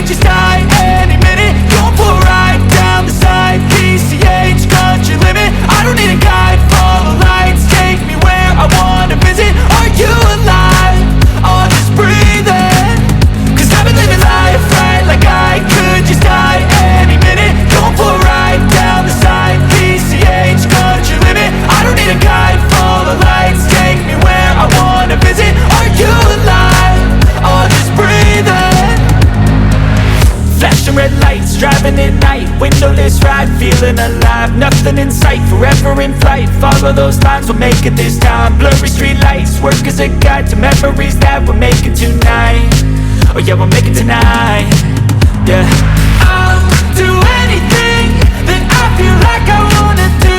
could just die any minute. Going for a ride down the side, PCH, country limit. I don't need a guide, follow lights, take me where I wanna visit. Are you alive? Or just breathing? Cause I've been living life right like I could just die any minute. Going for a ride down the side, PCH, country limit. I don't need a guide, follow lights, take me where I wanna visit. Are you alive? Or just breathing? Flashing red lights, driving at night, windowless ride, feeling alive. Nothing in sight, forever in flight. Follow those lines, we'll make it this time. Blurry street lights, work as a guide to memories that we're making tonight. Oh yeah, we'll make it tonight. Yeah, I'll do anything that I feel like I wanna do.